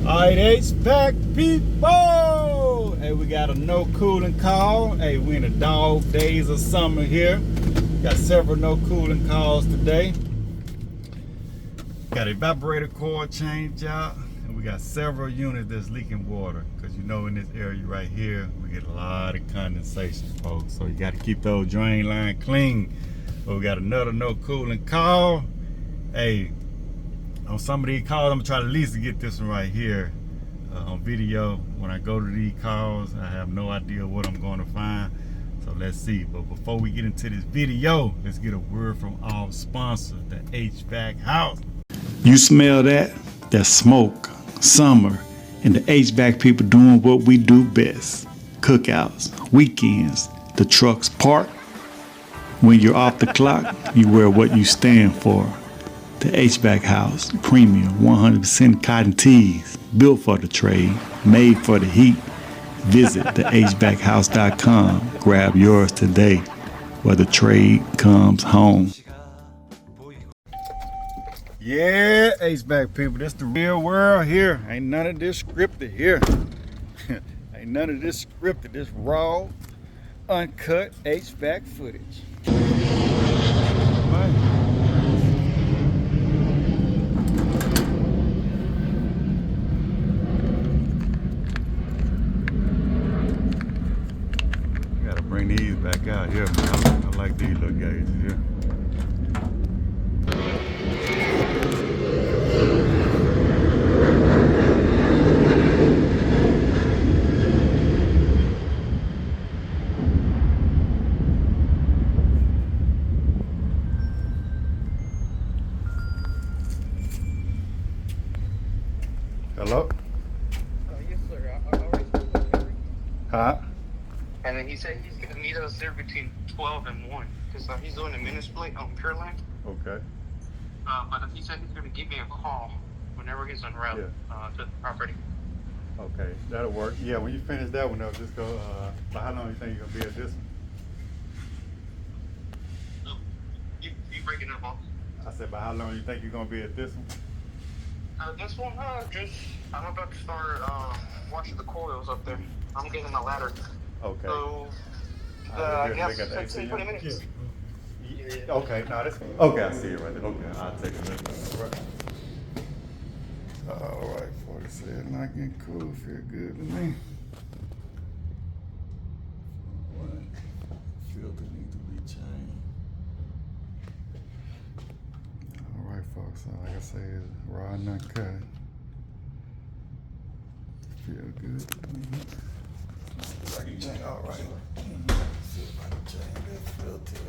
Alright, HVAC people! Hey, we got a no cooling call. Hey, we in the dog days of summer here. Got several no cooling calls today. Got evaporator coil change out. And we got several units that's leaking water. Because you know in this area right here, we get a lot of condensation, folks. So you got to keep those drain line clean. But we got another no cooling call. Hey, on some of these calls, I'm gonna try to at least get this one right here on video. When I go to these calls, I have no idea what I'm going to find. So let's see. But before we get into this video, let's get a word from our sponsor, the HVAC House. You smell that? That's smoke, summer, and the HVAC people doing what we do best. Cookouts, weekends, the trucks parked. When you're off the clock, you wear what you stand for. The HVAC House, premium 100% cotton tees, built for the trade, made for the heat. Visit thehvachouse.com. Grab yours today, where the trade comes home. Yeah, HVAC people, this the real world here. Ain't none of this scripted here. Ain't none of this scripted. This raw, uncut HVAC footage. Bring these back out here, man. I like these little guys here. Hello? Yes, sir. I already spoke with Henry. Huh? And then he said he's going to meet us there between 12 and 1 because he's doing a minute split on Pure Land. Okay. But he said he's going to give me a call whenever he's en route to the property. Okay, that'll work. Yeah, when you finish that one up, just go, for how long you think you're going to be at this one? No, you breaking up, boss? I said, by how long you think you're going to be at this one? This one, I'm about to start washing the coils up there. I'm getting a ladder. Okay. So, I guess 15, 20 minutes. Yeah. Okay, no, that's okay. I see it right there. Okay, I'll take a look. All right, 40 said not getting cool. Feel good to me. Filter need to be changed. All right, folks. So like I say, it's raw and uncut. Feel good to me. All right. See if I can change that filter.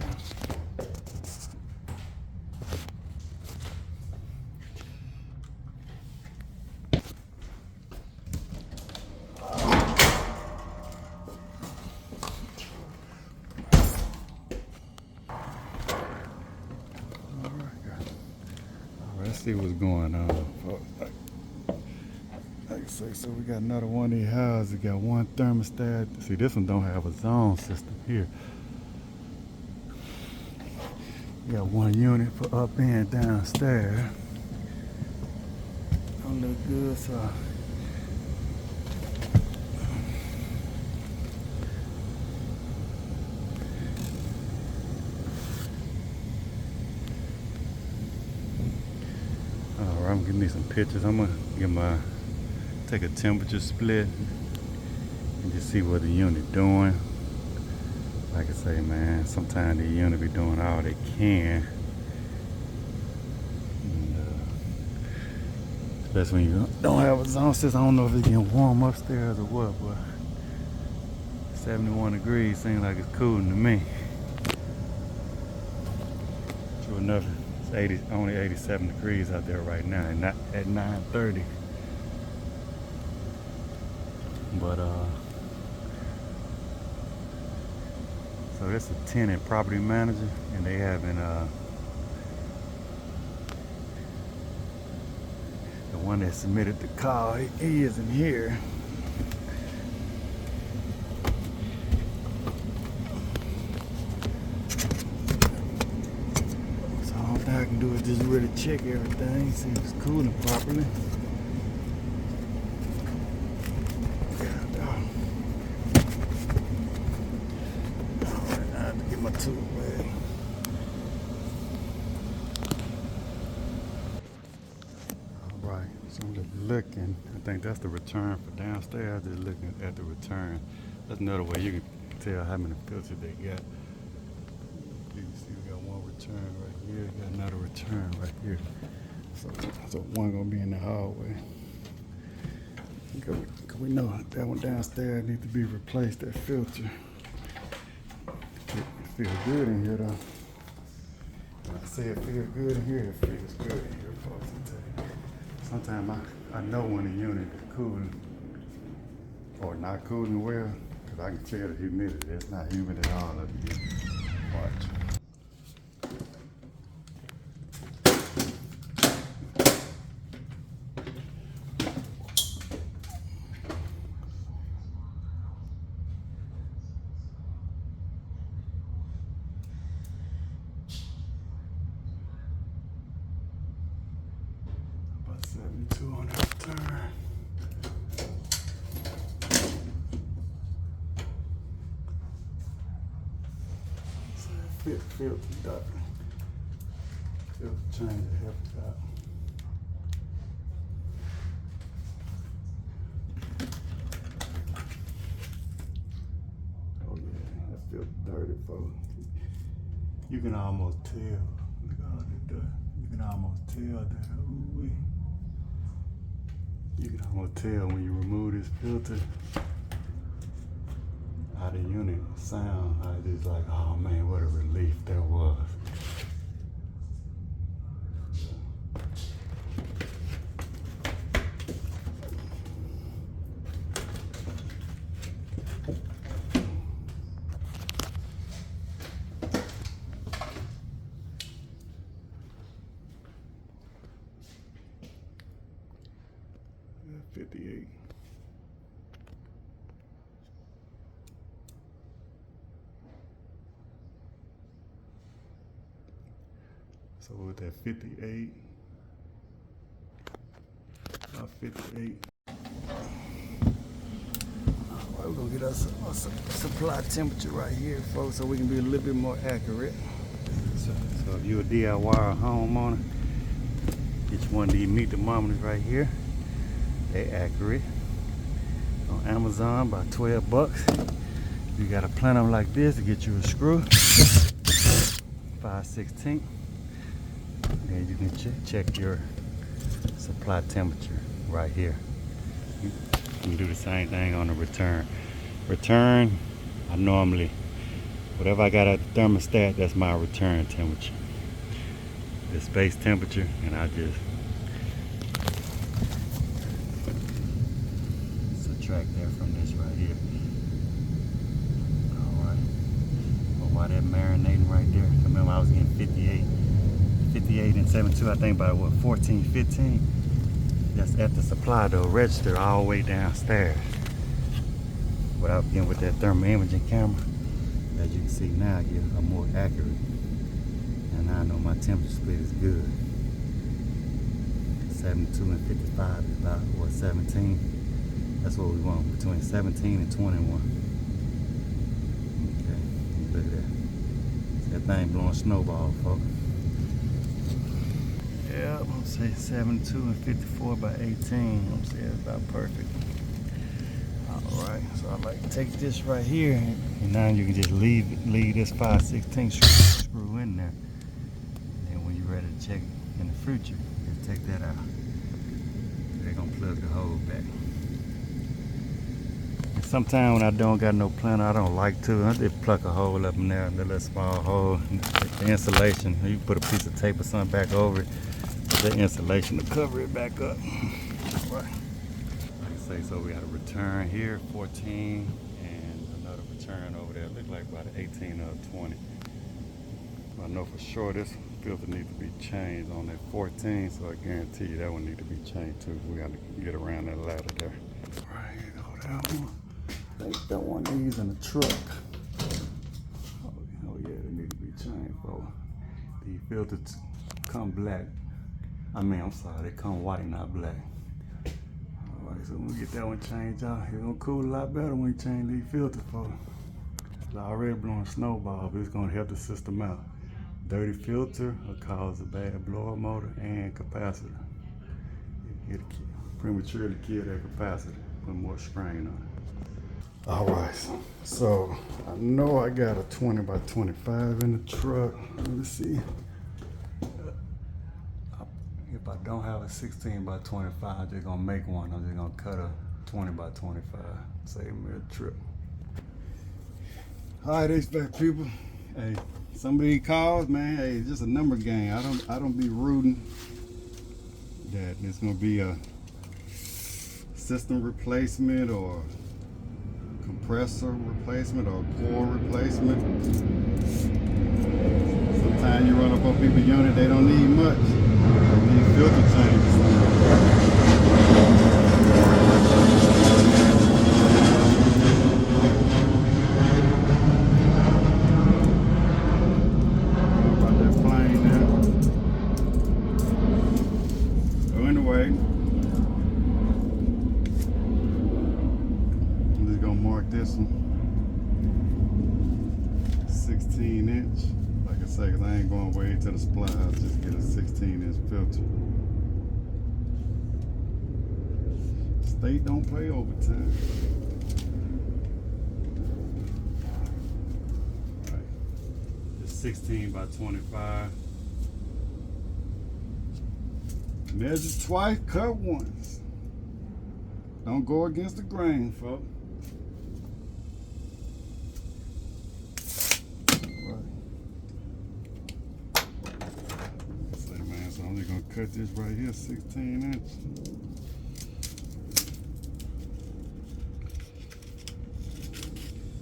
Let's see what's going on, folks. Like I say, so we got another one of these houses. We got one thermostat. See, this one don't have a zone system here. We got one unit for up and downstairs. Don't look good, so. Alright, I'm gonna give me some pictures. I'm gonna take a temperature split and just see what the unit doing. Like I say, man, sometimes the unit be doing all they can. And, especially when you don't have a zone system. I don't know if it's getting warm upstairs or what, but 71 degrees seems like it's cooling to me. True enough, it's only 87 degrees out there right now, and not at 9:30. But so this is a tenant property manager, and they having the one that submitted the call. He isn't here. So all I can do is just really check everything, see if it's cooling properly. too bad. All right, so I'm just looking. I think that's the return for downstairs. Just looking at the return. That's another way you can tell how many filters they got. You can see we got one return right here. Got another return right here. So one gonna be in the hallway. Cause we know that one downstairs needs to be replaced. That filter. It feels good in here though. When I say it feels good in here, it feels good in here, folks. Sometimes I know when a unit is cooling or not cooling well, because I can feel the humidity. It's not humid at all up here. Watch. About 72 on the return. Filter duct. Filter change to help it out. Oh yeah, that feels dirty, folks. You can almost tell. Look at all that dust. You can almost tell that. Ooh-wee. You can almost tell when you remove this filter how the unit sound. How it's like, oh man, what a relief that was. Yeah, 58. So with that 58, about 58. All right, we're gonna get us a supply temperature right here, folks, so we can be a little bit more accurate. So if you're a DIY or homeowner, get you one of these meat thermometers right here. They accurate. On Amazon, about 12 bucks. You gotta plan them like this to get you a screw. 5/16. And you can check your supply temperature right here. You can do the same thing on the return. Return, I normally, whatever I got at the thermostat, that's my return temperature. The space temperature, and I just subtract that from this right here. Alright. Well, while that marinating right there, remember I was getting 58 and 72, I think about what, 14, 15. That's at the supply though, register all the way downstairs. Without getting with that thermal imaging camera, as you can see now, I get a more accurate. And now I know my temperature split is good. 72 and 55 is about what, 17. That's what we want, between 17 and 21. Okay, look at that. That thing blowing snowball, folks. Yeah, I'm saying 72 and 54 by 18. I'm saying it's about perfect. Alright, so I like to take this right here, and now you can just leave this 5/16 screw in there. And when you're ready to check in the future, just take that out. They're gonna plug the hole back. And sometimes when I don't got no planner, I don't like to. I just pluck a hole up in there, a little small hole. The insulation, you put a piece of tape or something back over it. The insulation to cover it back up. Right. Like I say, so we got a return here, 14, and another return over there. Look like about an 18 or a 20. I know for sure this filter needs to be changed on that 14, so I guarantee you that one needs to be changed too. We got to get around that ladder there. Right, you know that one. I think that one needs in the truck. Oh yeah, they need to be changed, folks. The filters come black. I'm sorry, they come white, not black. Alright, so we'll get that one changed out. It's gonna cool a lot better when you change these filters, folks. already blowing snowball, but it's gonna help the system out. Dirty filter will cause a bad blower motor and capacitor. It'll prematurely kill that capacitor, put more strain on it. All right, so I know I got a 20 by 25 in the truck. Let me see. If I don't have a 16 by 25, I'm just gonna make one. I'm just gonna cut a 20 by 25. Save me a trip. All right, HVAC people. Hey, somebody calls, man. Hey, it's just a number game. I don't be rooting that it's gonna be a system replacement or compressor replacement or core replacement. Sometimes you run up on people's unit, they don't need much. They need filter changes. This one 16 inch, like I say, cause I ain't going way to the supply. I'll just get a 16-inch filter. State don't play overtime. All right, it's 16 by 25. Measure twice, cut once. Don't go against the grain, folks. I'm just gonna cut this right here, 16 inch.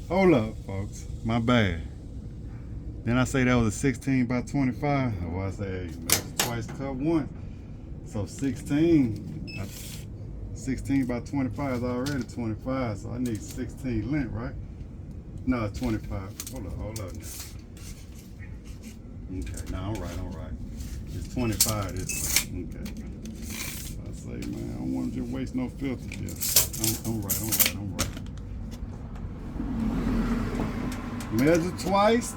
Hold up, folks, my bad. Then I say that was a 16 by 25. Oh, I say, hey, measure twice, cut once. So 16 by 25 is already 25, so I need 16 length, right? No, 25. Hold up. Okay, no, I'm right. It's 25 this time. Okay. I say, man, I don't want to just waste no filter here. I'm right. Measure twice.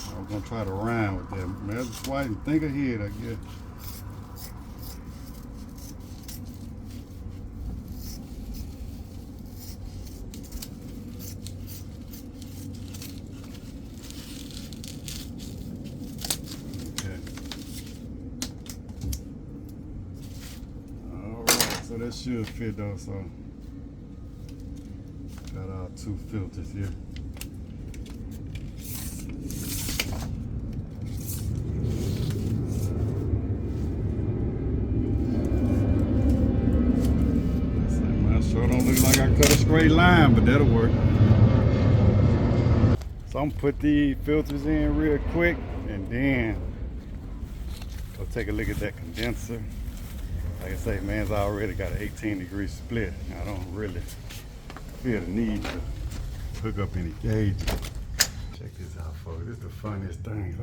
I was gonna try to rhyme with that. Measure twice and think ahead, I guess. So that should fit though, so got our two filters here. Man, sure don't look like I cut a straight line, but that'll work. So I'm gonna put these filters in real quick and then go take a look at that condenser. Like I say, man, it's already got an 18-degree split. I don't really feel the need to hook up any gauges. Check this out, folks. This is the funniest thing.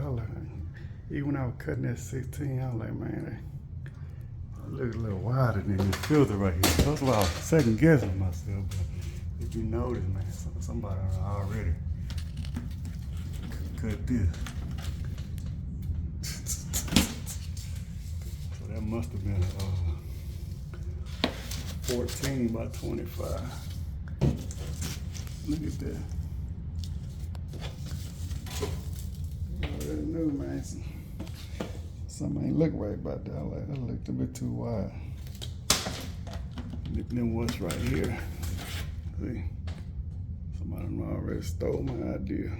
Even when I was cutting that 16, I was like, man, I look a little wider than this filter right here. That's why I was second guessing myself. But if you notice, man, somebody already cut this. That must have been a 14 by 25. Look at that. I already knew, man. Something ain't look right about that. Like, that looked a bit too wide. And then what's right here? See, somebody already stole my idea.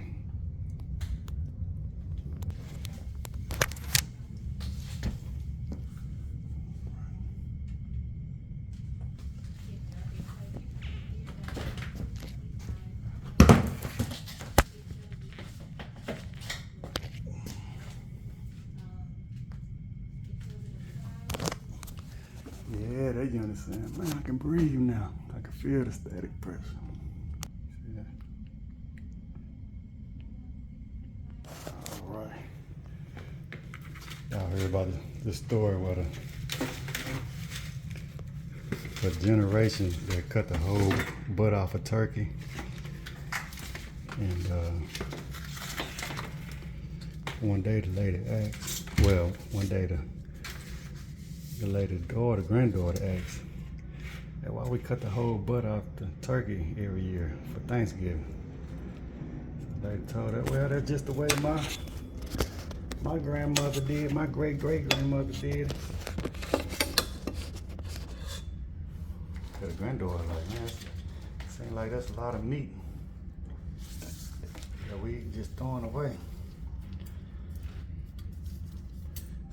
Yeah, they understand. Man, I can breathe now. I can feel the static pressure. Yeah. All right. Y'all heard about this story where the For generations, they cut the whole butt off a turkey. And one day the lady asked, well, one day the lady daughter, granddaughter asked, "Hey, why we cut the whole butt off the turkey every year for Thanksgiving?" So they told her, "Well, that's just the way my grandmother did, my great-great-grandmother did." The granddaughter like, "Man, seems like that's a lot of meat that we just throwing away."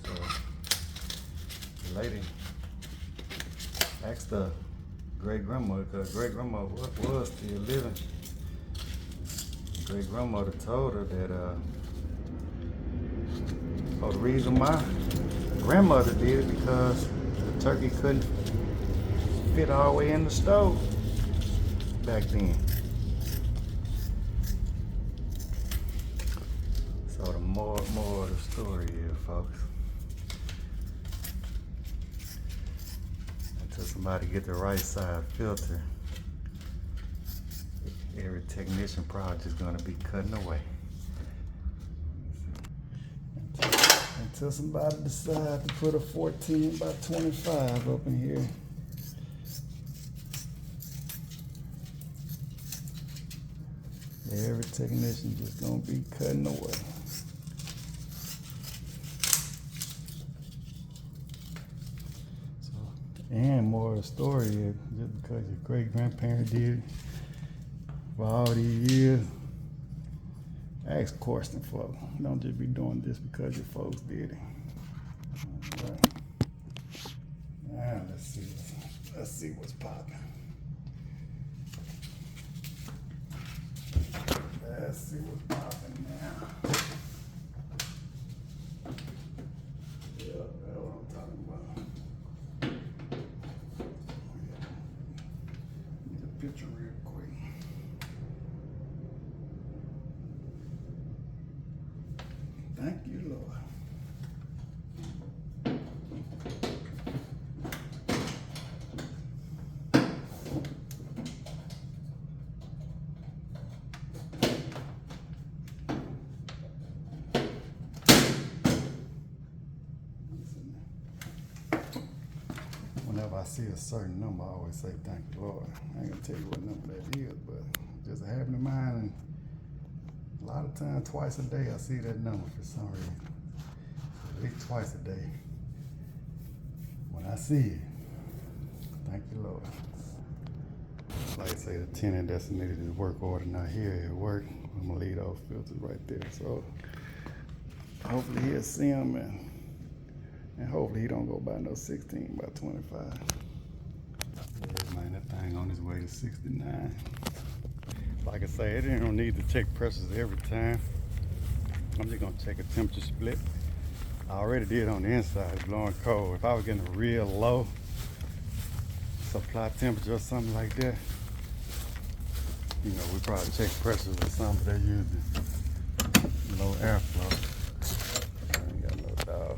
So the lady asked the great-grandmother, because great-grandmother was still living. Great-grandmother told her that the reason my grandmother did it because the turkey couldn't fit all the way in the stove back then. So the more of the story is, folks, until somebody get the right side filter, every technician probably just gonna be cutting away. Until somebody decide to put a 14 by 25 up in here. Every technician just gonna be cutting away. So, and more of the story is just because your great grandparent did it for all these years, ask questions, folks. Don't just be doing this because your folks did it. All right. Now let's see what's popping. Let's see what's popping now. Yeah, that's what I'm talking about. Need a picture real quick. Thank you, Lord. Whenever I see a certain number, I always say, "Thank you, Lord." I ain't gonna tell you what number that is, but just a habit of mine. And a lot of times, twice a day, I see that number for some reason. At least twice a day. When I see it, thank you, Lord. Like I say, the tenant that's needed his work order not here at work. I'm gonna leave those filters right there. So hopefully he'll see them, and hopefully he don't go by no 16 by 25. Yeah, man, that thing on its way to 69. Like I say, it don't need to check pressures every time. I'm just gonna check a temperature split. I already did on the inside, it's blowing cold. If I was getting a real low supply temperature or something like that, you know, we probably check pressures or something, but they're using low airflow. I ain't got no dog.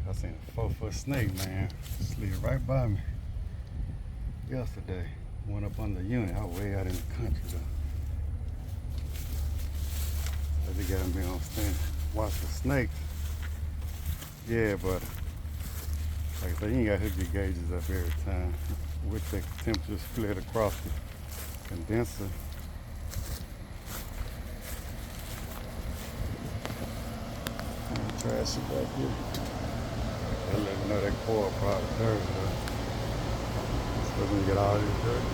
I seen a 4-foot snake, man, slid right by me yesterday. Went up on the unit. I was way out in the country though. So they got me on stand. Watch the snake. Yeah, but like I said, you ain't got to hook your gauges up every time. We'll take the temperature split across the condenser. Trash it back here. They'll let me know that coil probably dirty though. So we can get all this dirt.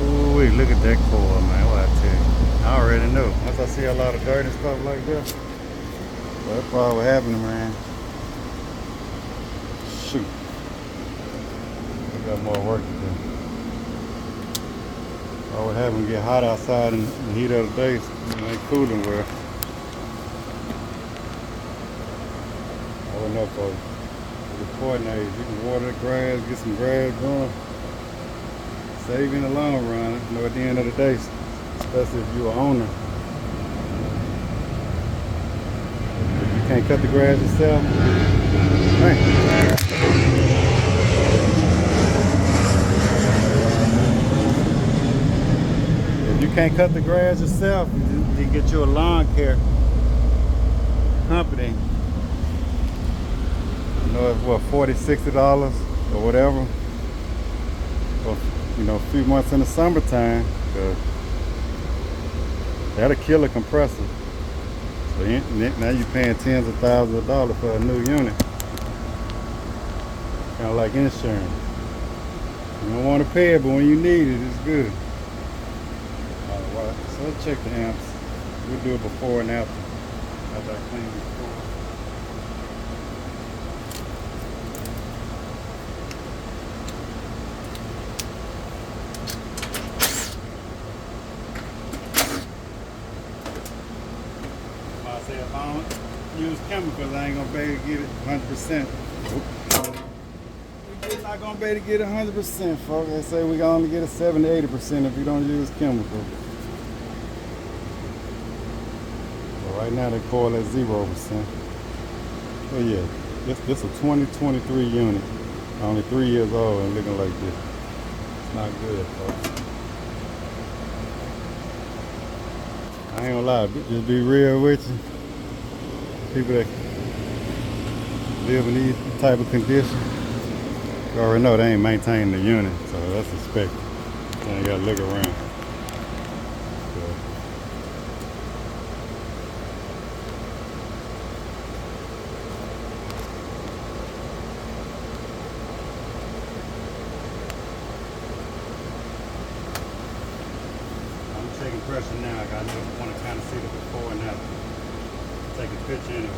Ooh, look at that coil, man. What I tell you. I already know. Once I see a lot of dirt and stuff like that, well, that's probably what happened, man. Shoot. We got more work to do. Oh, what happened? Get hot outside in the heat of the day. It ain't cooling well. I wouldn't know for the coordinators. You can water the grass, get some grass growing. Save in the long run. You know, at the end of the day, especially if you're an owner, if you can't cut the grass yourself? Man. If you can't cut the grass yourself, you get you a lawn care company. You know, it's what, $40, $60 or whatever. For, you know, a few months in the summertime. That'll kill a compressor. So now you're paying tens of thousands of dollars for a new unit. Kind of like insurance. You don't want to pay it, but when you need it, it's good. Alright, so let's check the amps. We'll do it before and after I clean it before. If I don't use chemicals, I ain't gonna be able to get it 100%. We're just not gonna be able to get it 100%, folks. They say we can only get it 70 to 80% if you don't use chemicals. But right now they coil at 0%. But yeah, this is a 2023 unit. Only 3 years old and looking like this. It's not good, folks. I ain't gonna lie, just be real with you. People that live in these type of conditions, you already know they ain't maintaining the unit, so that's expected. So you gotta look around. So. I'm taking pressure now. I just want to kind of see the before and after. Take a picture anyway.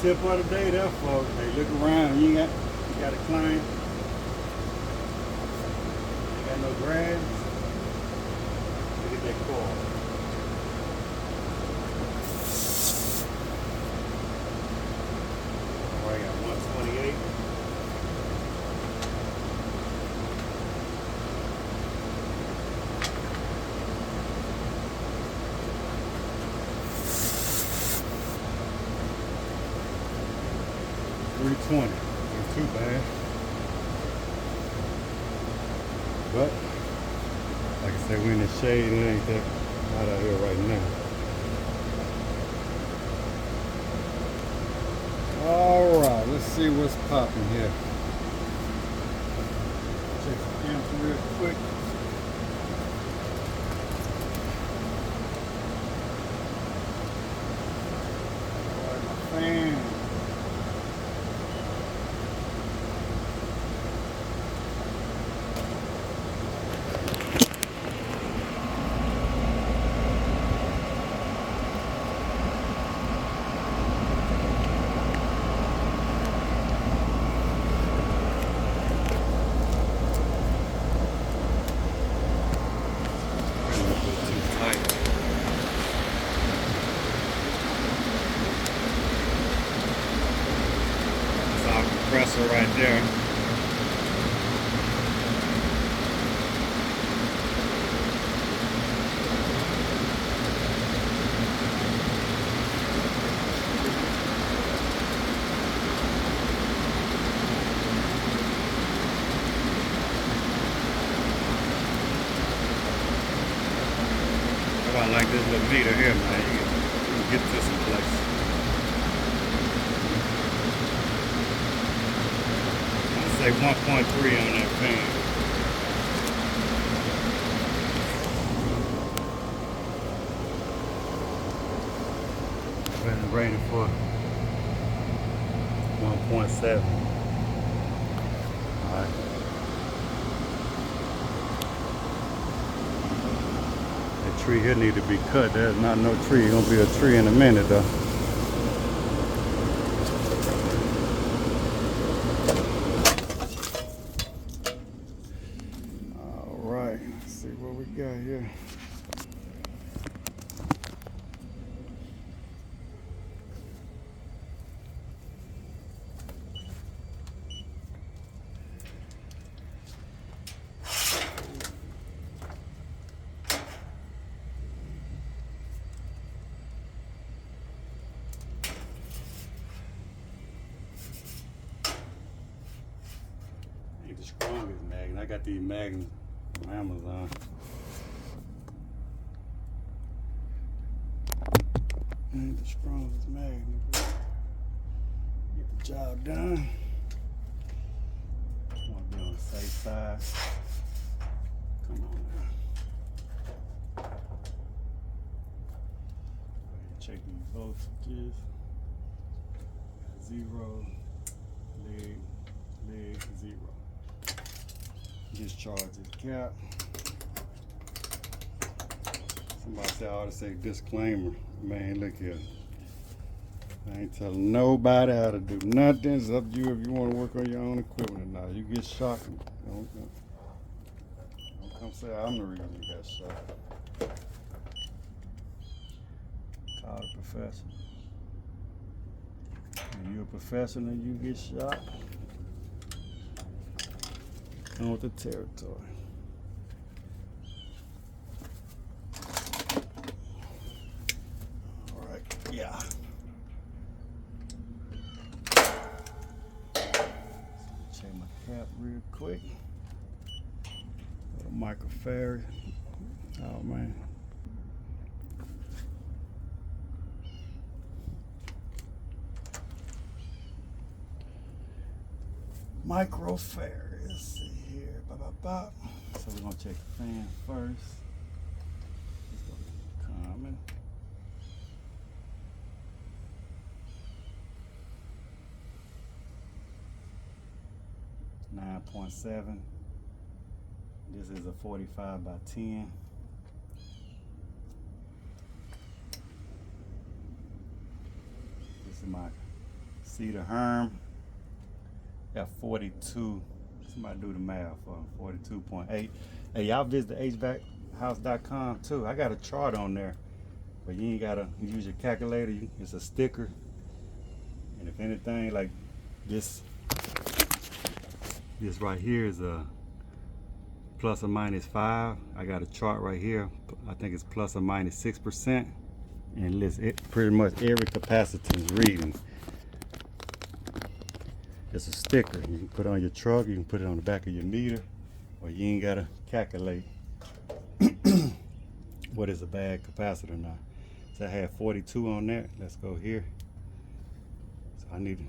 Tip of the day there, folks. Hey, look around. You got a client. Ain't got no grass. Look at that coil. Oh, I got 128. $320, ain't too bad. But like I said, we're in the shade and it ain't that hot out here right now. Alright, let's see what's popping here. Check the amps real quick. Alright, my fan. Compressor right there. I like this little meter here, man. You can get this in place. Say 1.3 on that fan. It's rated for 1.7. Alright. tree here need to be cut. There's not no tree. Gonna be a tree in a minute though. All right, let's see what we got here. Ain't the strongest magnet. I got these magnets on Amazon. Ain't the strongest magnet, but get the job done. Want to be on the safe side. Come on now. Check these voltages. Zero, leg, 0. Discharge this cap. Somebody said I ought to say disclaimer. Man, look here. I ain't telling nobody how to do nothing. It's up to you if you want to work on your own equipment or not. You get shocked. Don't come say I'm the reason you got shot. Call the professional. When you're a professional and you get shot, come with the territory. All right, yeah. Check my cap real quick. Little microfarad. Oh man. Microfarad. Let's see here. Bop, bop, bop. So we're gonna check the fan first. Let's go to common. .7. This is a 45 by 10. This is my cedar herm. Got 42. Somebody do the math for 42.8. Hey, y'all visit HVAChouse.com too. I got a chart on there, but you ain't gotta use your calculator. It's a sticker, and if anything, like this right here is a plus or minus 5. I got a chart right here. I think it's plus or minus 6%, and list it pretty much every capacitance reading. It's a sticker. You can put it on your truck, you can put it on the back of your meter, or you ain't gotta calculate what is a bad capacitor now. So I have 42 on there. Let's go here. So I need to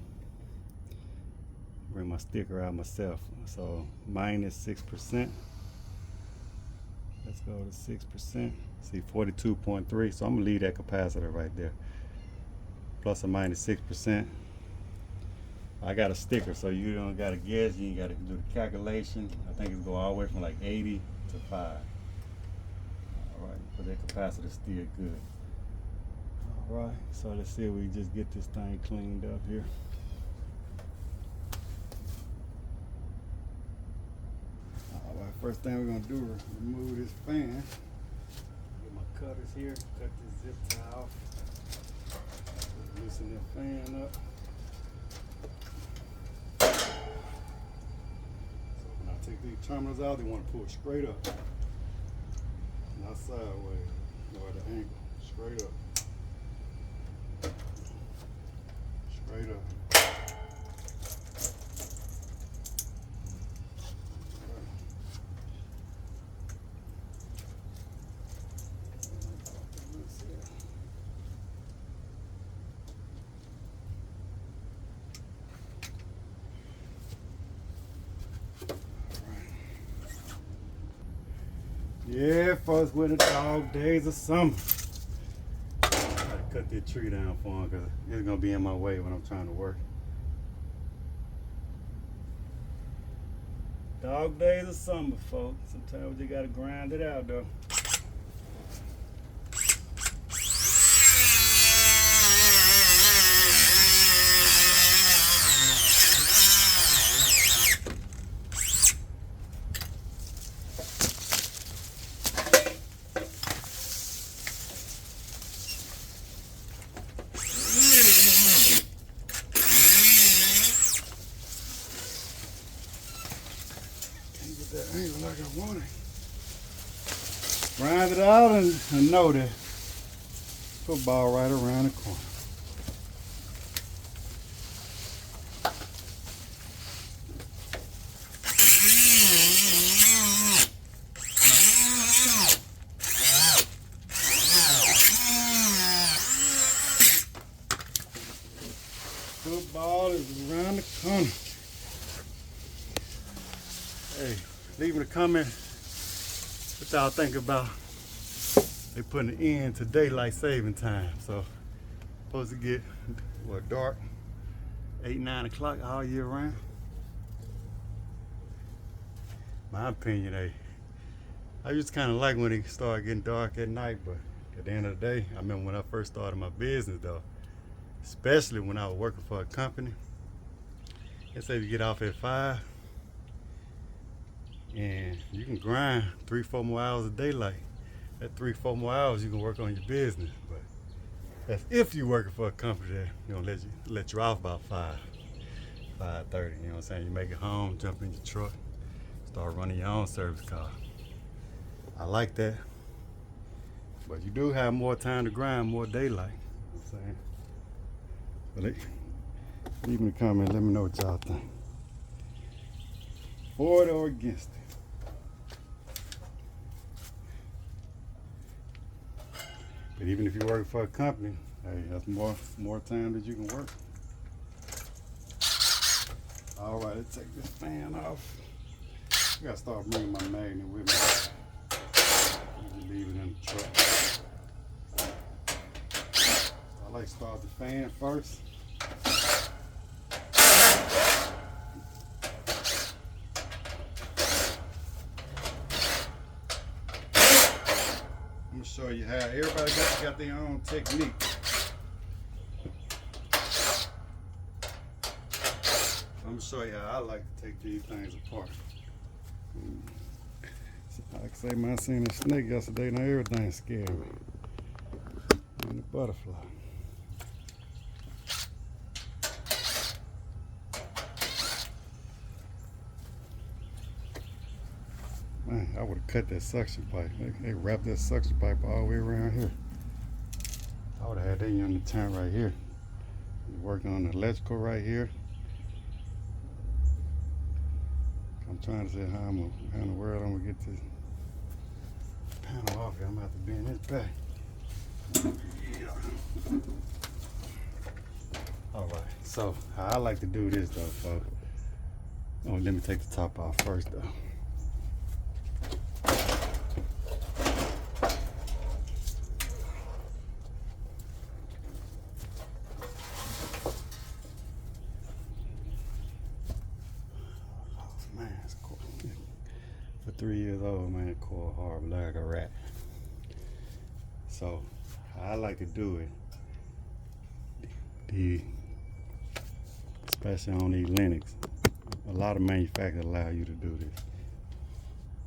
bring my sticker out myself. So minus 6%. Let's go to 6%. See 42.3. So I'm gonna leave that capacitor right there. Plus or minus 6%. I got a sticker, so you don't gotta guess, you ain't gotta do the calculation. I think it's go all the way from like 80 to 5. All right, but that capacitor's still good. All right, so let's see if we just get this thing cleaned up here. All right, first thing we're gonna do is remove this fan. Get my cutters here, cut this zip tie off. Loosen that fan up. Take these terminals out, they want to pull straight up. Not sideways, or at an angle. Straight up. Straight up. Yeah, first with the dog days of summer. I gotta cut this tree down for him because it's gonna be in my way when I'm trying to work. Dog days of summer, folks. Sometimes you gotta grind it out though. grind it out and know that football right around the corner. Football is around the corner. Hey, leave me a comment what y'all think about they putting an end to daylight saving time. So supposed to get dark 8-9 o'clock all year round. My opinion, I used to kind of like when it started getting dark at night, but at the end of the day, I remember when I first started my business though, especially when I was working for a company. Let's say you get off at 5 and you can grind 3-4 more hours of daylight. That 3-4 more hours you can work on your business. But that's if you're working for a company that let you off about 5:30. You know what I'm saying? You make it home, jump in your truck, start running your own service car. I like that. But you do have more time to grind, more daylight. You know what I'm saying? But leave me a comment, let me know what y'all think. For it or against it. But even if you're working for a company, hey, that's more time that you can work. All right, let's take this fan off. I gotta start bringing my magnet with me. Just leave it in the truck. I like to start the fan first. I'm gonna show you how everybody got their own technique. I'm gonna show you how I like to take these things apart. Like I say, man, I seen a snake yesterday, now everything scared me. And the butterfly. Man, I would have cut that suction pipe. They wrapped that suction pipe all the way around here. I would have had that unit turn right here. Working on the electrical right here. I'm trying to say how in the world I'm gonna get this panel off here. I'm gonna have to bend this back. Yeah. All right, so how I like to do this though, folks. Oh, let me take the top off first though. Man, it's cool. For 3 years old, man, it's cool hard like a rat. So, how I like to do it, especially on these Linux, a lot of manufacturers allow you to do this.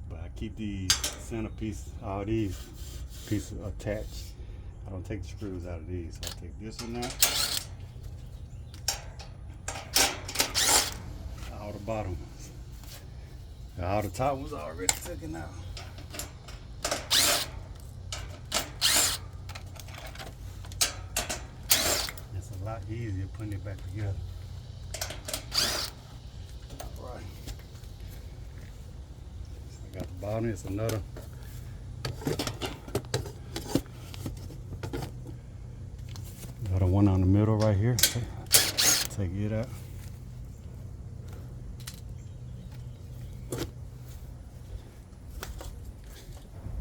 But I keep these centerpieces, all these pieces attached. I don't take the screws out of these. So I take this one out. All the bottom ones. All the top ones already taken out. It's a lot easier putting it back together. All right. So I got the bottom. It's another. Another one on the middle right here. Take it out.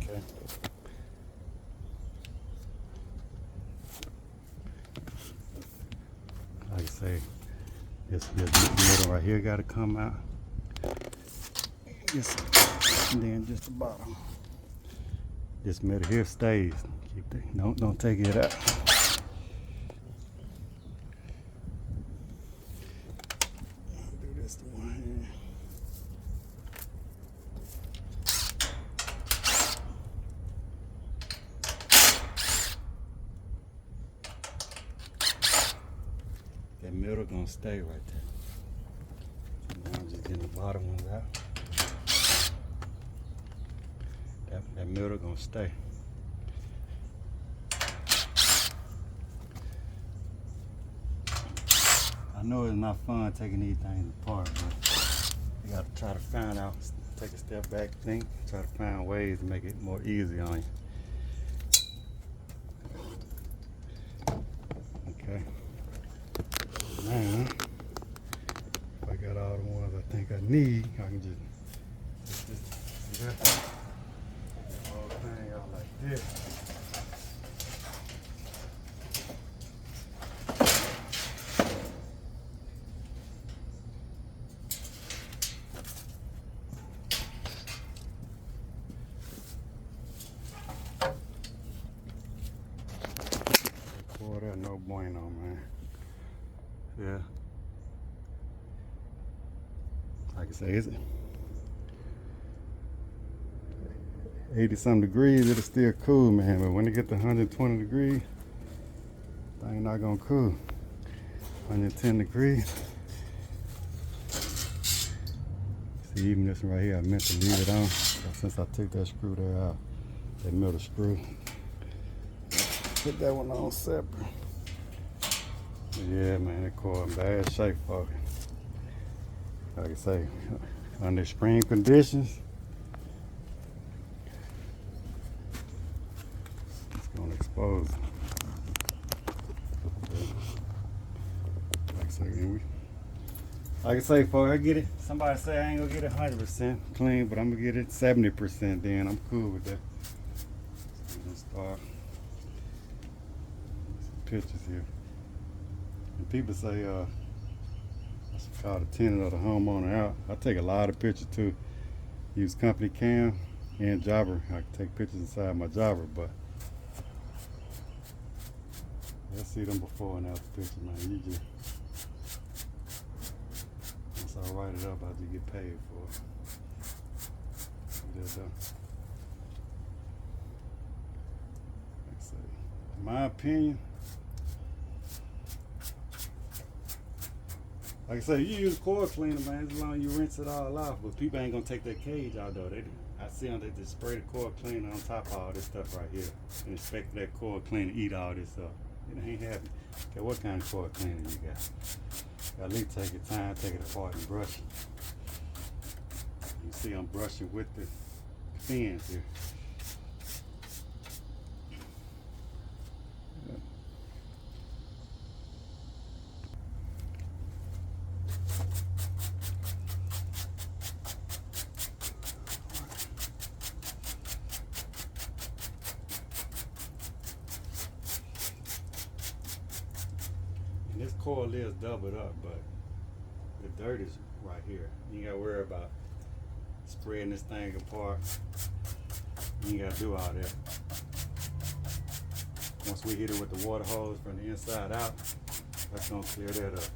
Okay. Like I say, this middle right here got to come out. And then just the bottom. This middle here stays. Keep that. Don't take it out. Do this to one hand. That middle gonna stay right there. Now I'm just getting the bottom ones out. That middle gonna stay. I know it's not fun taking these things apart, but you gotta try to find out, take a step back, think, try to find ways to make it more easy on you. Okay. Now, if I got all the ones I think I need, I can just see that whole thing out like this. Boy, that's no bueno, man. Yeah. Like I say, it's 80-something degrees, it'll still cool, man. But when it get to 120 degrees, thing not gonna cool. 110 degrees. See, even this one right here, I meant to leave it on. But since I took that screw there out, that middle screw, put that one on separate. Yeah, man, that coil in bad shape, folks. Like I say, under extreme conditions, it's gonna expose. Like I say, folks, I get it. Somebody say I ain't gonna get it 100% clean, but I'm gonna get it 70%. Then I'm cool with that. Let's start some pictures here. And people say, that's called a tenant of the homeowner out. I take a lot of pictures too. Use company cam and jobber. I can take pictures inside my jobber, but let's see them before and after pictures, man. You just, once I write it up, I just get paid for it. Like I say, in my opinion, like I say, you use coil cleaner, man, as long as you rinse it all off. But people ain't gonna take that cage out though. I see them, they just spray the coil cleaner on top of all this stuff right here and expect that coil cleaner to eat all this stuff. It ain't happening. Okay, what kind of coil cleaner you got? You gotta at least take your time, take it apart and brush it. You see I'm brushing with the fins here. This coil is doubled up, but the dirt is right here. You ain't gotta worry about spreading this thing apart. You ain't gotta do all that. Once we hit it with the water hose from the inside out, that's gonna clear that up.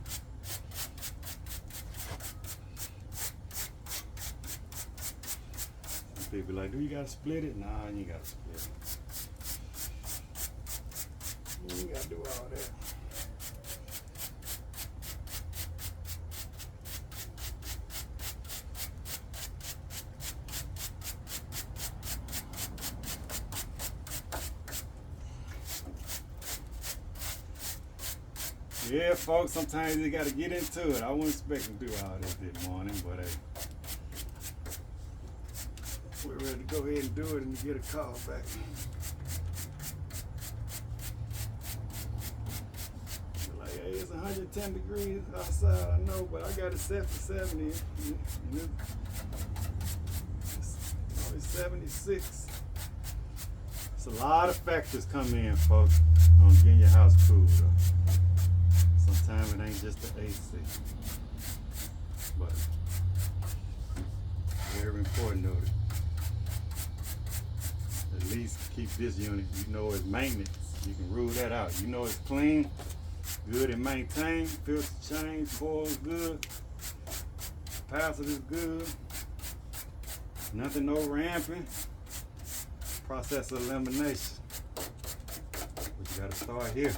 Some people like, do you gotta split it? Nah, you ain't gotta split it. You ain't gotta do all that. Yeah, folks, sometimes you gotta get into it. I wasn't expecting to do all this morning, but hey, we're ready to go ahead and do it and get a call back. Like, hey, it's 110 degrees outside, I know, but I got it set for 70. It's only 76. It's a lot of factors come in, folks, on getting your house cool, though. Sometimes it ain't just the AC, but very important though. At least keep this unit. You know it's maintenance. You can rule that out. You know it's clean, good and maintained. Filter change, boil's good, capacitor is good. Nothing no ramping. Process of elimination. But you gotta start here.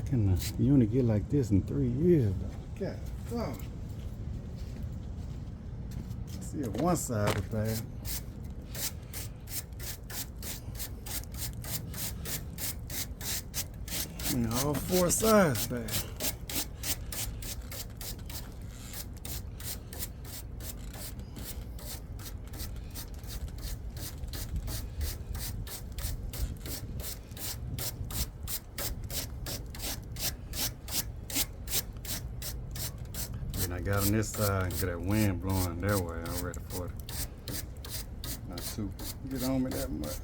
Can the unit get like this in 3 years though? God, oh. See if one side is bad. All 4 sides bad. And I got on this side, get that wind blowing their way. I'm ready for it. Not too get on me that much.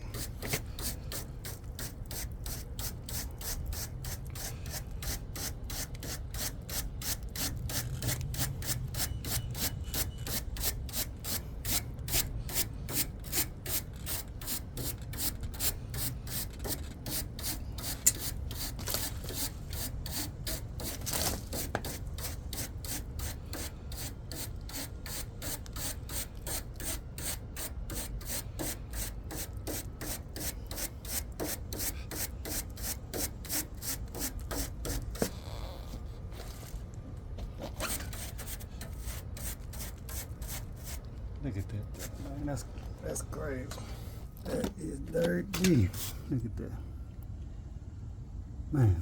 Look at that, man. That's great. That is dirty. Look at that. Man.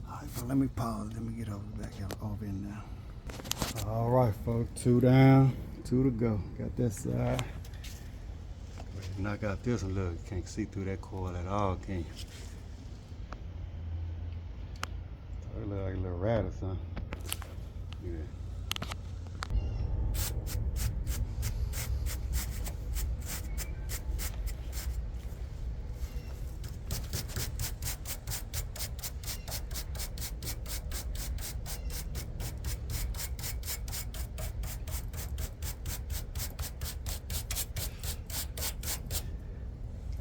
All right, so let me pause. Let me get over in now. All right, folks. 2 down. 2 to go. Got that side. Knock out this one. Look, you can't see through that coil at all, can you? It look like a little rat or something. Look at that.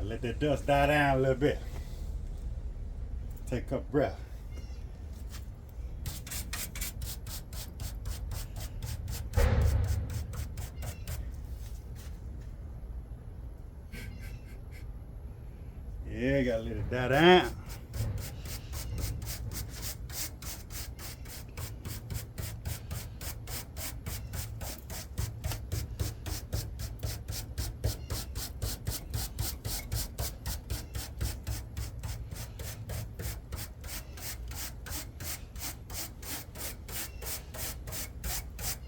Let that dust die down a little bit. Take a couple breaths. Yeah, gotta let it die down.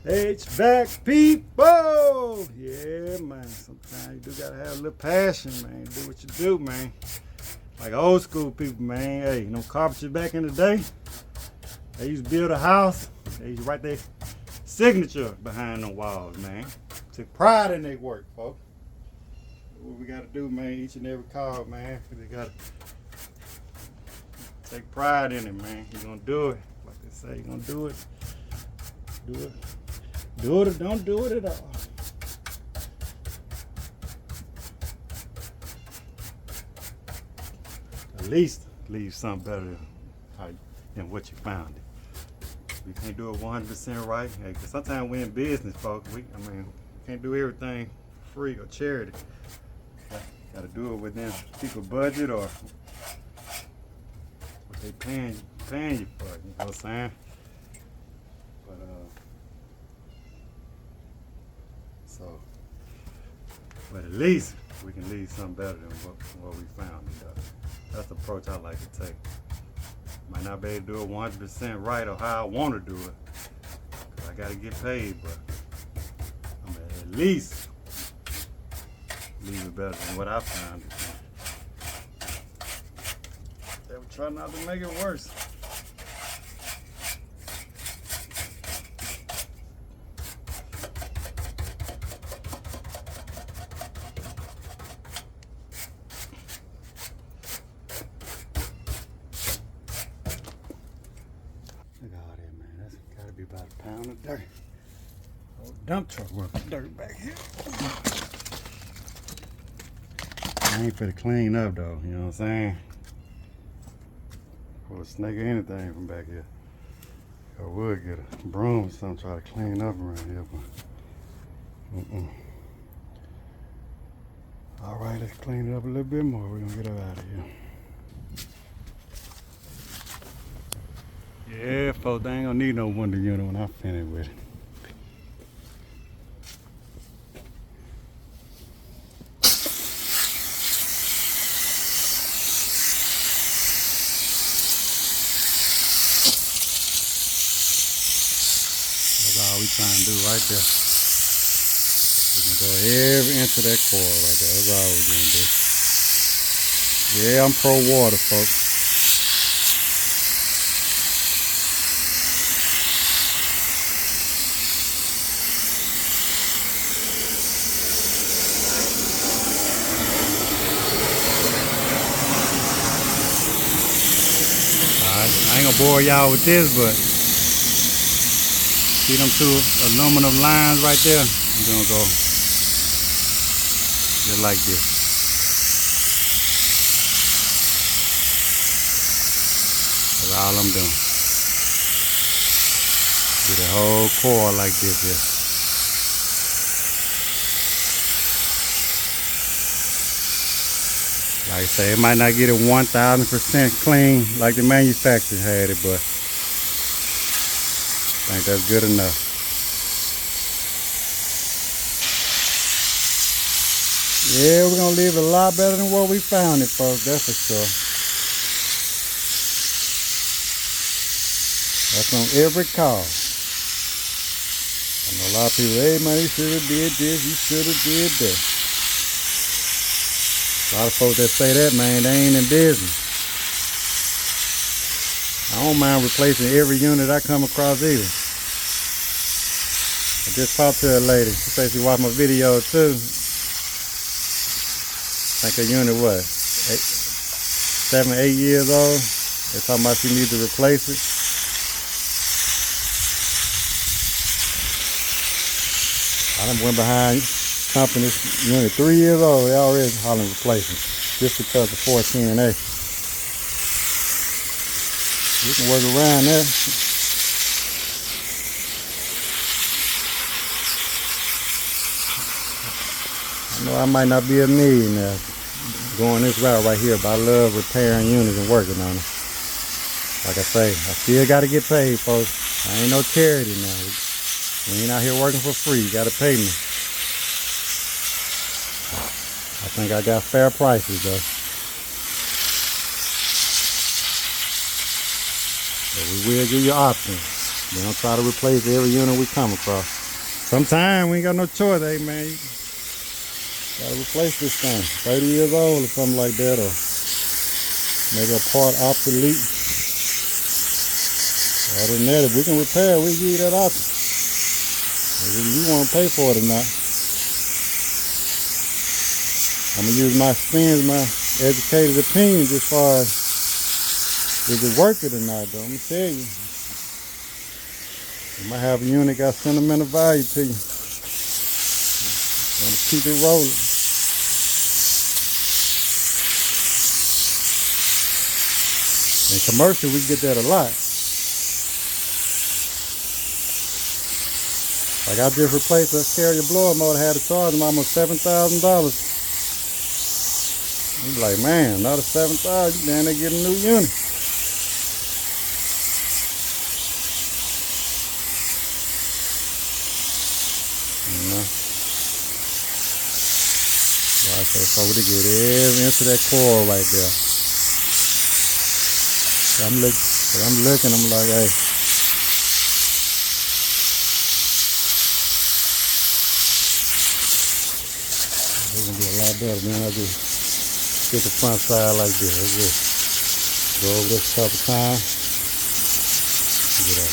HVAC people! Yeah, man. Sometimes you do gotta have a little passion, man. Do what you do, man. Like old school people, man. Hey, you know, carpenters back in the day, they used to build a house. They used to write their signature behind the walls, man. Took pride in their work, folks. What we gotta do, man, each and every call, man. They gotta take pride in it, man. You're gonna do it. Like they say, you're gonna do it. Do it. Do it or don't do it at all. At least leave something better than what you found it. We can't do it 100% right. Hey, 'cause sometimes we're in business, folks. We can't do everything for free or charity. Got to do it within people's budget or what they paying you for. You know what I'm saying? But at least we can leave something better than what we found. That's the approach I like to take. Might not be able to do it 100% right or how I want to do it, because I got to get paid, but I'm gonna at least leave it better than what I found. They would try not to make it worse. Look at all that, man. That's gotta be about a pound of dirt. Old dump truck worth of dirt back here. I ain't for to clean up though, you know what I'm saying? Or a snake or anything from back here. I would get a broom or something, try to clean up around here, but all right, let's clean it up a little bit more. We're gonna get her out of here. Yeah, folks, they ain't gonna need no window unit when I finish with it. That's all we trying to do right there. We can go every inch of that coil right there. That's all we're gonna do. Yeah, I'm pro water, folks. Alright, I ain't gonna bore y'all with this, but see them two aluminum lines right there? I'm gonna go just like this. That's all I'm doing. Get a whole coil like this here. Like I say, it might not get it 1000% clean like the manufacturer had it, but I think that's good enough. Yeah, we're gonna leave it a lot better than what we found it, folks, that's for sure. That's on every call. I know a lot of people, hey man, you should have did this, you should have did that. A lot of folks that say that, man, they ain't in business. I don't mind replacing every unit I come across either. I just talked to a lady, she said she watched my video too. I think her unit was 7, 8 years old. They're talking about she needs to replace it. I done went behind companies, unit 3 years old, they already hollering replacing just because of 410A. You can work around that. I know I might not be a millionaire going this route right here, but I love repairing units and working on them. Like I say, I still got to get paid, folks. I ain't no charity now. We ain't out here working for free. You got to pay me. I think I got fair prices though. But we will give you options. We don't try to replace every unit we come across. Sometimes we ain't got no choice, hey man. You gotta replace this thing. 30 years old or something like that, or maybe a part obsolete. Other than that, if we can repair it, we give you that option. Whether you want to pay for it or not. I'm gonna use my experience, my educated opinion as far as is it worth it or not though. I'm gonna tell you. You might have a unit got sentimental value to you. Want to keep it rolling. In commercial, we get that a lot. Like I just replaced a carrier blower motor, had to charge them almost $7,000. I'm like, man, another $7,000, then they get a new unit. You know? Like I say, so we get every inch of that coil right there. So I'm looking, I'm like, hey. It's gonna be a lot better than I just get the front side like this. Let's just go over this a couple times. Get out.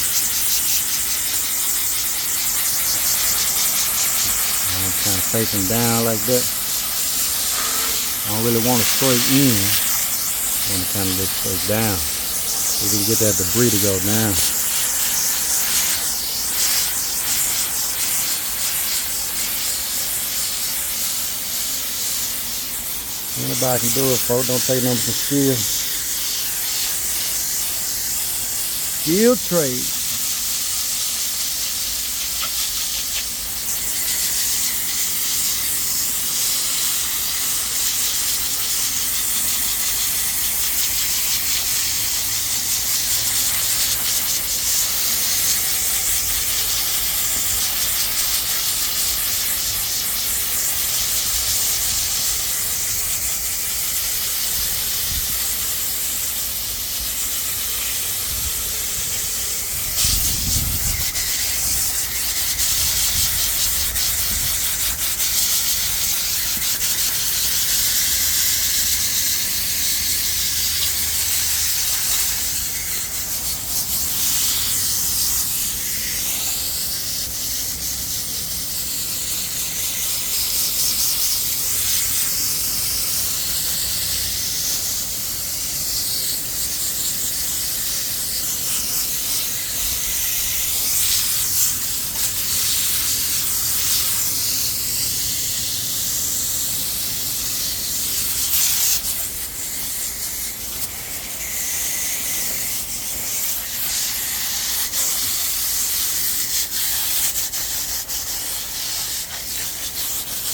I'm trying to face them down like that. I don't really want to straight in. I want to kind of look straight down. So we can get that debris to go down. Anybody can do it, folks. Don't take nothing from skill. skilled trade.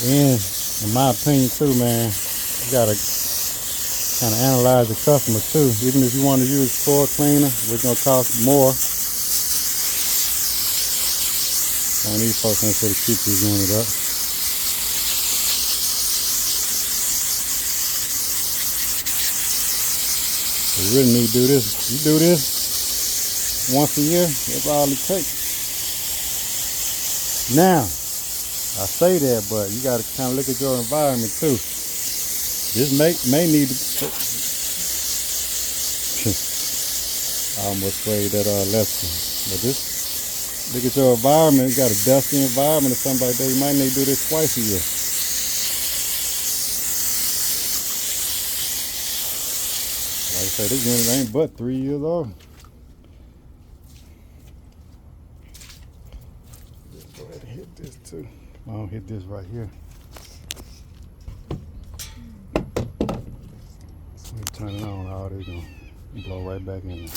And in my opinion too, man, you gotta kind of analyze the customer too. Even if you want to use floor cleaner, which gonna cost more. I need folks in to keep this unit up. You really need to do this. You do this once a year, that's all it takes. Now, I say that, but you got to kind of look at your environment too. This may need to. I almost played that lesson, but this. Look at your environment. You got a dusty environment or something like that. You might need to do this twice a year. Like I say, this unit ain't but 3 years old. Let's go ahead and hit this too. I'll hit this right here. So we turn it on, all this gonna blow right back in there.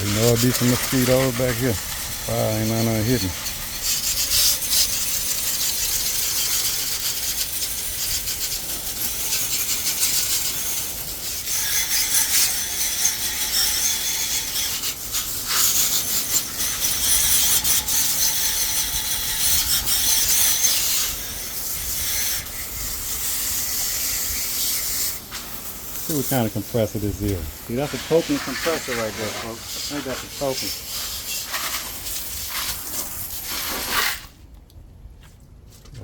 You know, there'll be some mosquitoes back here. Fire ain't none hitting. See what kind of compressor this is. See, that's a Copeland compressor right there, folks. I think that's a Copeland.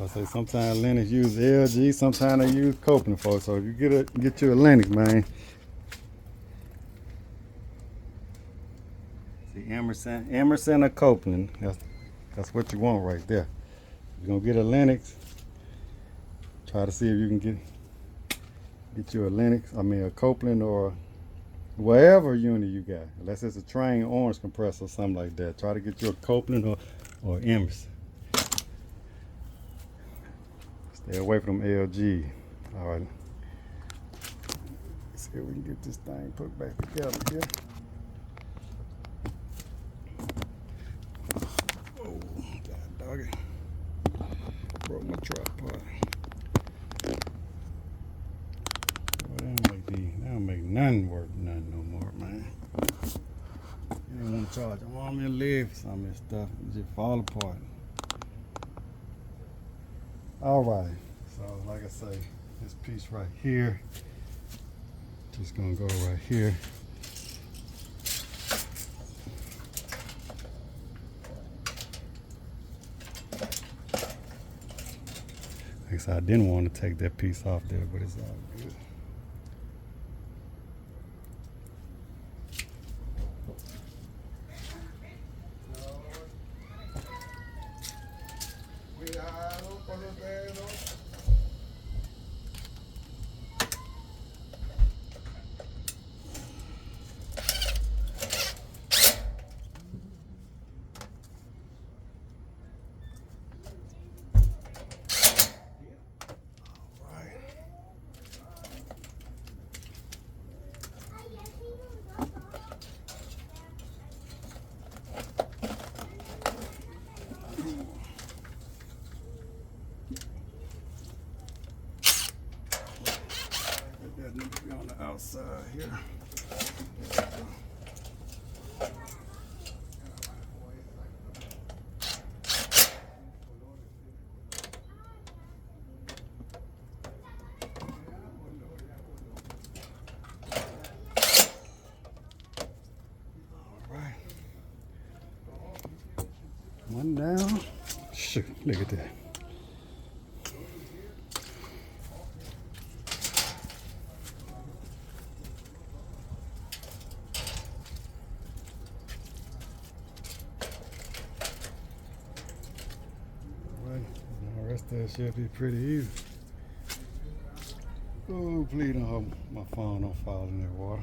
I say sometimes Lennox use LG, sometimes they use Copeland, folks. So if you get you a Lennox, man. See, Emerson or Copeland. That's what you want right there. You're gonna get a Lennox. Try to see if you can get you a Lennox, a Copeland or whatever unit you got. Unless it's a Train orange compressor or something like that. Try to get you a Copeland or Emerson. Stay away from LG. All right. Let's see if we can get this thing put back together here. Oh, God doggy. Broke my tripod. They don't make nothing work, nothing no more, man. You don't want to charge an arm and leg for some of this stuff. It just fall apart. Alright, so like I say, this piece right here, just gonna go right here. Like I said, I didn't want to take that piece off there, but it's all good. here. One down. Shoot, look at that. Alright, the rest of it should be pretty easy. Oh, please don't hope my phone don't fall in that water.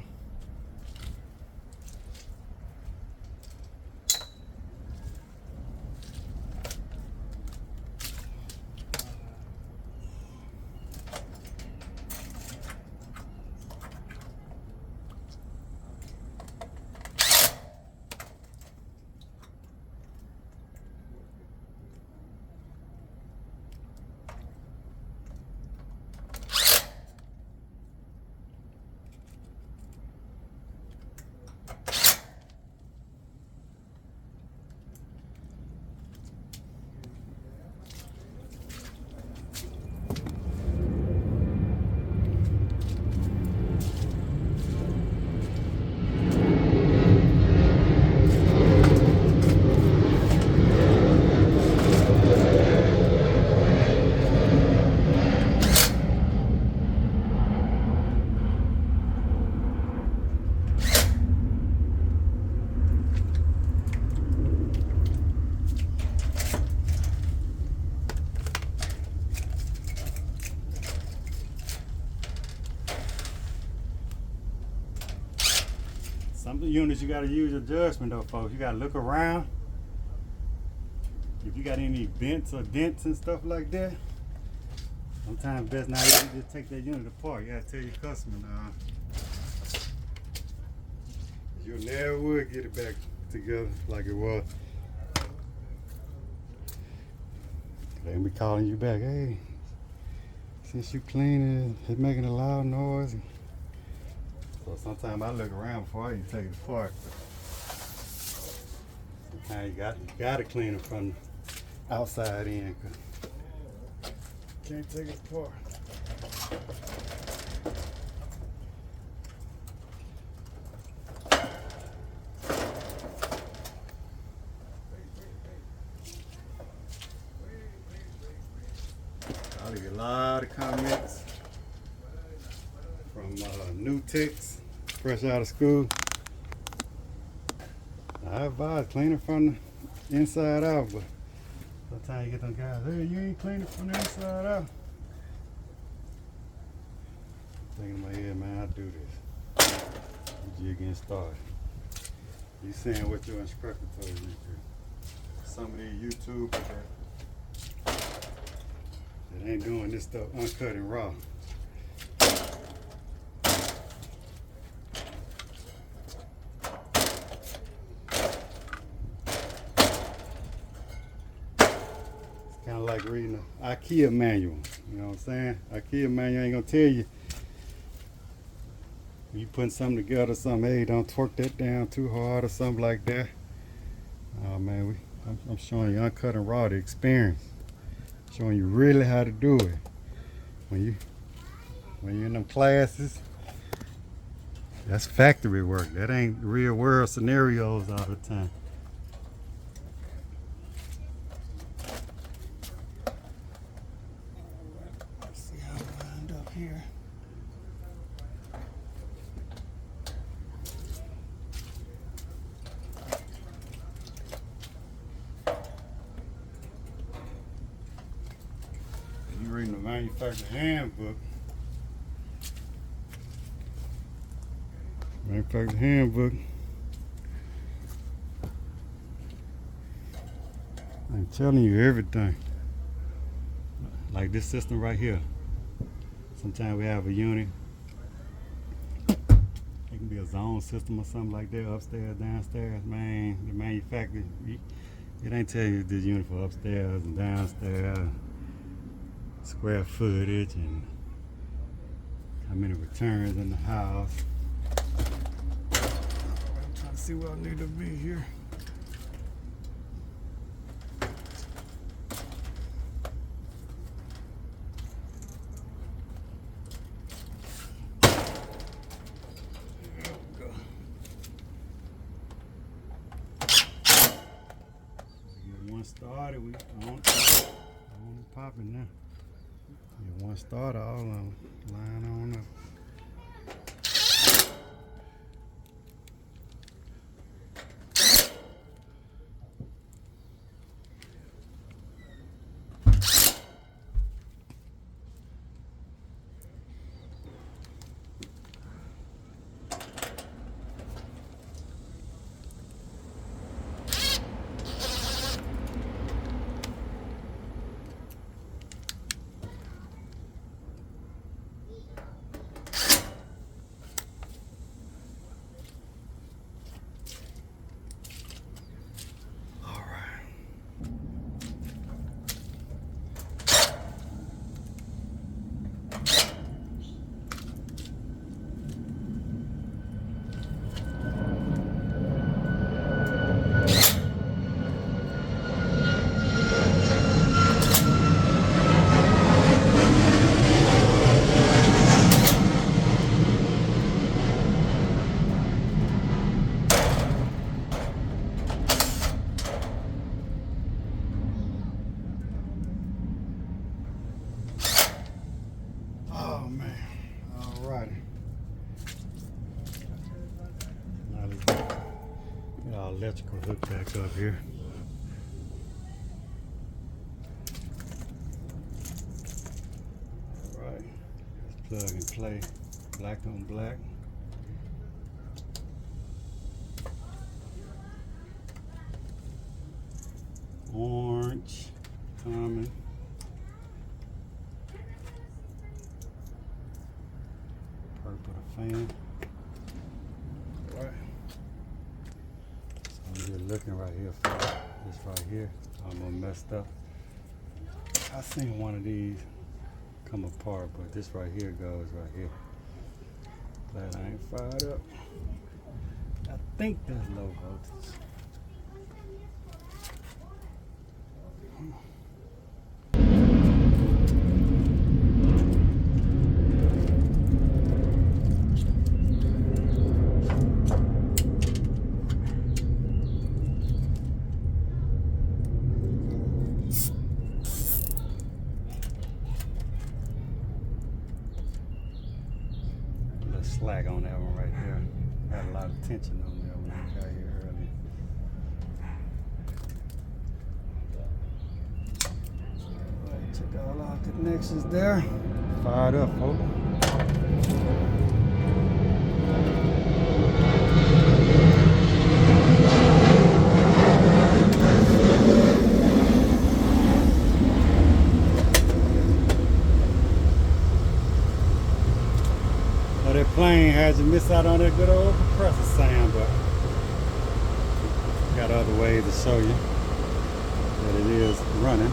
Some of the units you gotta use your judgment though, folks. You gotta look around. If you got any vents or dents and stuff like that, sometimes best not even just take that unit apart. You gotta tell your customer now. You never would get it back together like it was. They be calling you back, hey, since you cleaning, it's making a loud noise. So sometimes I look around before I even take it apart. Sometimes you gotta clean it from the outside in, 'cause can't take it apart. I get a lot of comments from new techs, fresh out of school. I advise cleaning from the inside out, but sometimes you get them guys, hey, you ain't cleaning from the inside out. I'm thinking in my head, man, I do this. You're getting started. You saying what your instructor told you to do. Some of these YouTubers that ain't doing this stuff uncut and raw. Kind of like reading an IKEA manual, you know what I'm saying? IKEA manual ain't gonna tell you when you putting something together, something, hey, don't torque that down too hard or something like that. Oh man, I'm showing you uncut and raw the experience, showing you really how to do it. When you're in them classes, that's factory work. That ain't real world scenarios all the time. Here. You reading the manufacturer handbook. Manufacturer handbook. I'm telling you everything. Like this system right here. Sometimes we have a unit. It can be a zone system or something like that, upstairs, downstairs. Man, the manufacturer, it ain't tell you this unit for upstairs and downstairs, square footage, and how many returns in the house. see what I need to be here. Started, we on popping now. Get one starter, all of them line on up. Electrical hook back up here. All right, let's plug and play. Black on black. Orange, common. Purple, the fan. All right. You're looking right here for this right here. Almost messed up. I seen one of these come apart, but this right here goes right here. Glad I ain't fired up. I think that's low voltage. Slack on that one right there. Had a lot of tension on there when I got here earlier. Right, check all our connections there. Fired up, folks. That plane had you miss out on that good old compressor sound, but got other ways to show you that it is running.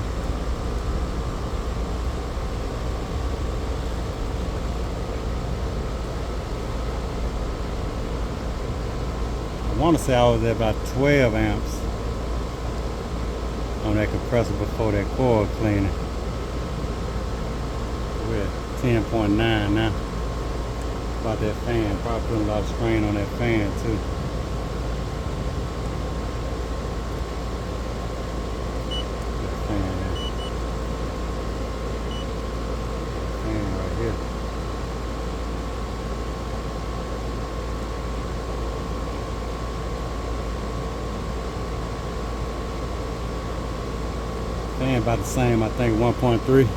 I want to say I was at about 12 amps on that compressor before that coil cleaning. We're at 10.9 now. About that fan, probably putting a lot of strain on that fan too. That fan there. Fan right here. Fan about the same, I think 1.3.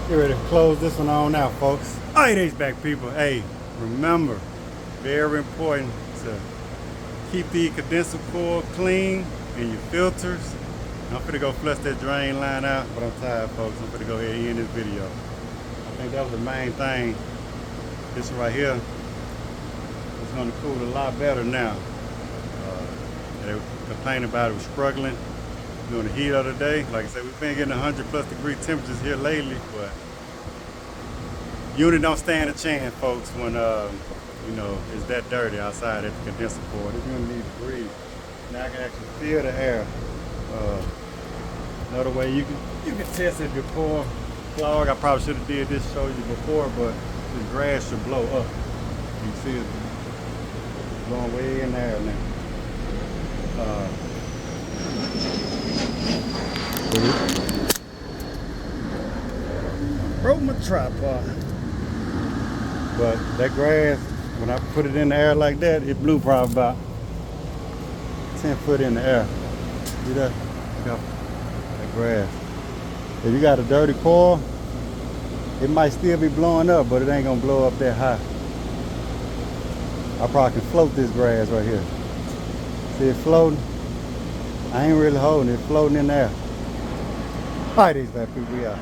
Get ready to close this one on out, folks. Alright, HVAC people. Hey, remember, very important to keep the condenser coil clean and your filters. I'm finna go flush that drain line out, but I'm tired, folks. I'm finna go ahead and end this video. I think that was the main thing. This right here is gonna cool a lot better now. They were complaining about it was struggling during the heat of the day. Like I said, we've been getting 100+ degree temperatures here lately, but unit don't stand a chance, folks, when you know, it's that dirty outside at the condenser port. It's gonna need to breathe. Now I can actually feel the air. Another way you can test it before clog. I probably should have did this, show you before, but the grass should blow up. You can see it going way in there now. Broke my tripod. But that grass, when I put it in the air like that, it blew probably about 10 foot in the air. See that? Look that grass. If you got a dirty coil, it might still be blowing up, but it ain't gonna blow up that high. I probably can float this grass right here. See it floating? I ain't really holding it, floating in there. Alright, these bad people, we out.